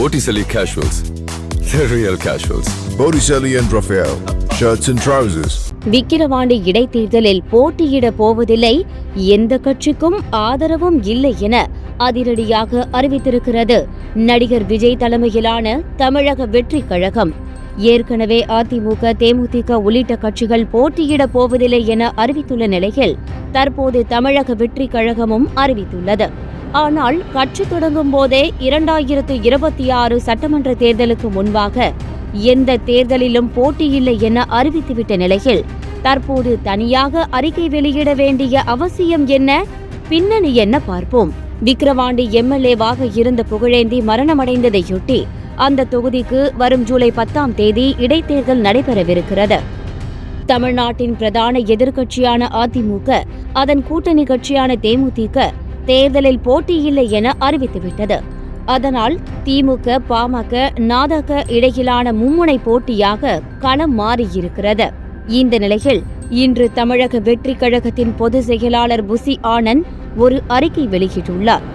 Botticelli Casuals, the real casuals. Botticelli and Raphael, shirts and trousers. Vikravandi இடைத்தேர்தலில் போட்டியிட போவதில்லை, எந்த கட்சிக்கும் ஆதரவும் இல்லை என அதிரடியாக அறிவித்திருக்கிறது நடிகர் விஜய் தலைமையிலான தமிழக வெற்றி கழகம். ஏற்கனவே அதிமுக, தேமுதிக உள்ளிட்ட கட்சிகள் போட்டியிட போவதில்லை என அறிவித்துள்ள நிலையில் தற்போது தமிழக வெற்றி கழகமும் அறிவித்துள்ளது. ஆனால் கட்சி தொடங்கும் போதே 2026 சட்டமன்ற தேர்தலுக்கு முன்பாக எந்த தேர்தலிலும் போட்டியில்லை என அறிவித்துவிட்ட நிலையில் தற்போது தனியாக அறிக்கை வெளியிட வேண்டிய அவசியம் என்ன, பின்னணி என்ன பார்ப்போம். விக்கிரவாண்டி எம்எல்ஏவாக இருந்த புகழேந்தி மரணமடைந்ததையொட்டி அந்த தொகுதிக்கு வரும் ஜூலை 10ஆம் தேதி இடைத்தேர்தல் நடைபெறவிருக்கிறது. தமிழ்நாட்டின் பிரதான எதிர்க்கட்சியான அதிமுக, அதன் கூட்டணி கட்சியான தேமுதிக தேர்தலில் போட்டியில்லை என அறிவித்துவிட்டது. அதனால் திமுக, பாமக, நாதக இடையிலான மும்முனை போட்டியாக களம் மாறியிருக்கிறது. இந்த நிலையில் இன்று தமிழக வெற்றி கழகத்தின் பொதுச் செயலாளர் புசி ஆனந்த் ஒரு அறிக்கை வெளியிட்டுள்ளார்.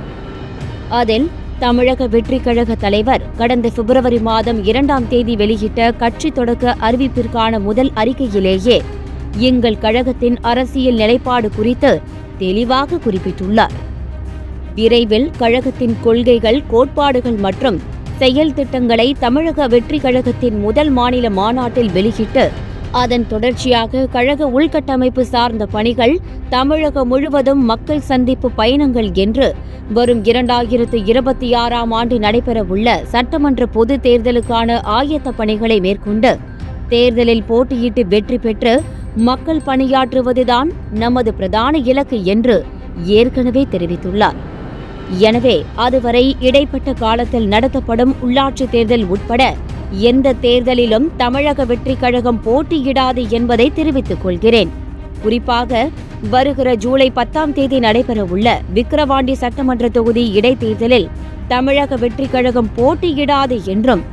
அதில் தமிழக வெற்றி கழக தலைவர் கடந்த பிப்ரவரி மாதம் 2ஆம் தேதி வெளியிட்ட கட்சி தொடக்க அறிவிப்பிற்கான முதல் அறிக்கையிலேயே எங்கள் கழகத்தின் அரசியல் நிலைப்பாடு குறித்து தெளிவாக குறிப்பிட்டுள்ளார். விரைவில் கழகத்தின் கொள்கைகள், கோட்பாடுகள் மற்றும் செயல் திட்டங்களை தமிழக வெற்றி கழகத்தின் முதல் மாநில மாநாட்டில் வெளியிட்டு அதன் தொடர்ச்சியாக கழக உள்கட்டமைப்பு சார்ந்த பணிகள், தமிழகம் முழுவதும் மக்கள் சந்திப்பு பயணங்கள் என்று வரும் 2026ஆம் ஆண்டு நடைபெறவுள்ள சட்டமன்ற பொது தேர்தலுக்கான ஆயத்த பணிகளை மேற்கொண்டு தேர்தலில் போட்டியிட்டு வெற்றி பெற்று மக்கள் பணியாற்றுவதுதான் நமது பிரதான இலக்கு என்று ஏற்கனவே தெரிவித்துள்ளார். எனவே அதுவரை இடைப்பட்ட காலத்தில் நடத்தப்படும் உள்ளாட்சி தேர்தல் உட்பட எந்த தேர்தலிலும் தமிழக வெற்றி கழகம் போட்டியிடாது என்பதை தெரிவித்துக் கொள்கிறேன். குறிப்பாக வருகிற ஜூலை 10ஆம் தேதி நடைபெறவுள்ள விக்கிரவாண்டி சட்டமன்ற தொகுதி இடைத்தேர்தலில் தமிழக வெற்றி கழகம் போட்டியிடாது என்றும்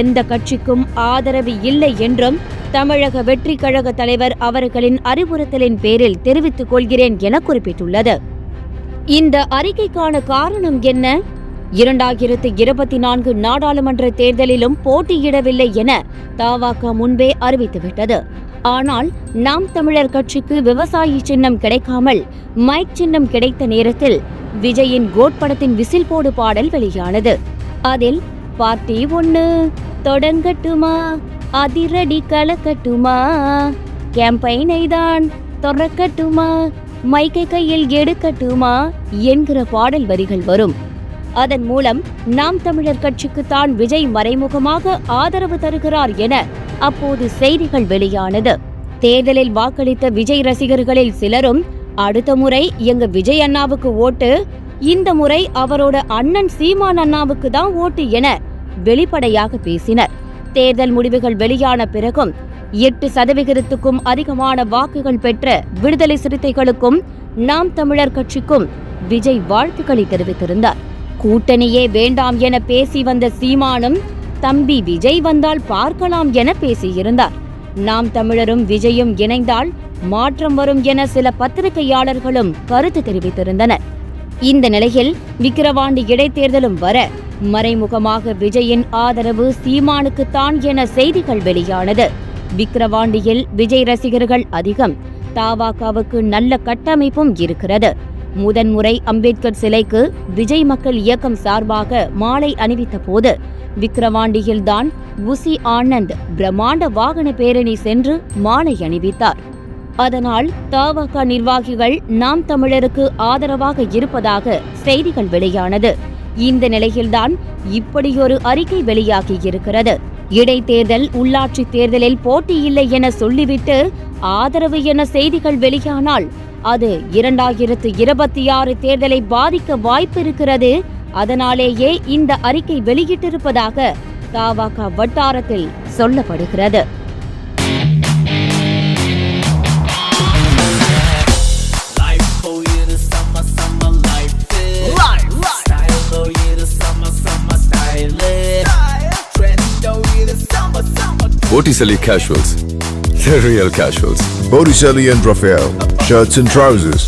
எந்த கட்சிக்கும் ஆதரவு இல்லை என்றும் தமிழக வெற்றி கழக தலைவர் அவர்களின் அறிவுறுத்தலின் பேரில் தெரிவித்துக் கொள்கிறேன் என குறிப்பிட்டுள்ளது. இந்த அறிக்கைக்கான காரணம் என்ன? 2024 நாடாளுமன்ற தேர்தலிலும் போட்டியிடவில்லை என தவாக முன்பே அறிவித்துவிட்டது. ஆனால் நாம் தமிழர் கட்சிக்கு விவசாயி சின்னம் கிடைக்காமல் மைக் சின்னம் கிடைத்த நேரத்தில் விஜயின் கோட் படத்தின் விசில் போடு பாடல் வெளியானது. அதில் பார்ட்டி ஒண்ணு தொடங்கட்டுமா, அதிரடி கலக்கட்டுமா, கேம்பெயினை தான் தொடக்கட்டுமா, மைக்கை கையில் எடுக்கட்டுமா என்கிற பாடல் வரிகள் வரும். அதன் மூலம் நாம் தமிழர் கட்சிக்கு தான் விஜய் மறைமுகமாக ஆதரவு தருகிறார் என அப்போது செய்திகள் வெளியானது. தேர்தலில் வாக்களித்த விஜய் ரசிகர்களில் சிலரும் அடுத்த முறை எங்க விஜய் அண்ணாவுக்கு ஓட்டு, இந்த முறை அவரோட அண்ணன் சீமான் அண்ணாவுக்கு தான் ஓட்டு என வெளிப்படையாக பேசினர். தேர்தல் முடிவுகள் வெளியான பிறகும் 8% அதிகமான வாக்குகள் பெற்ற விடுதலை சிறுத்தைகளுக்கும் நாம் தமிழர் கட்சிக்கும் விஜய் வாழ்த்துக்களை தெரிவித்திருந்தார். கூட்டணியே வேண்டாம் என பேசி வந்த சீமானும் தம்பி விஜய் வந்தால் பார்க்கலாம் என பேசியிருந்தார். நாம் தமிழரும் விஜயும் இணைந்தால் மாற்றம் வரும் என சில பத்திரிகையாளர்களும் கருத்து தெரிவித்திருந்தனர். இந்த நிலையில் விக்கிரவாண்டி இடைத்தேர்தலும் வர மறைமுகமாக விஜயின் ஆதரவு சீமானுக்குத்தான் என செய்திகள் வெளியானது. விக்கிரவாண்டியில் விஜய் ரசிகர்கள் அதிகம், தவாகவுக்கு நல்ல கட்டமைப்பும் இருக்கிறது. முதன்முறை அம்பேத்கர் சிலைக்கு விஜய் மக்கள் இயக்கம் சார்பாக மாலை அணிவித்த போது விக்கிரவாண்டியில்தான் புசி ஆனந்த் பிரம்மாண்ட வாகன பேரணி சென்று மாலை அணிவித்தார். அதனால் தவாக நிர்வாகிகள் நாம் தமிழருக்கு ஆதரவாக இருப்பதாக செய்திகள் வெளியானது. இந்த நிலையில்தான் இப்படியொரு அறிக்கை வெளியாகியிருக்கிறது. இடைத்தேர்தல், உள்ளாட்சி தேர்தலில் போட்டியில்லை என சொல்லிவிட்டு ஆதரவு என செய்திகள் வெளியானால் அது 2026 தேர்தலை பாதிக்க வாய்ப்பிருக்கிறது. அதனாலேயே இந்த அறிக்கை வெளியிட்டிருப்பதாக தவாக வட்டாரத்தில் சொல்லப்படுகிறது. Botticelli Casuals, the real casuals. Botticelli and Raphael, shirts and trousers.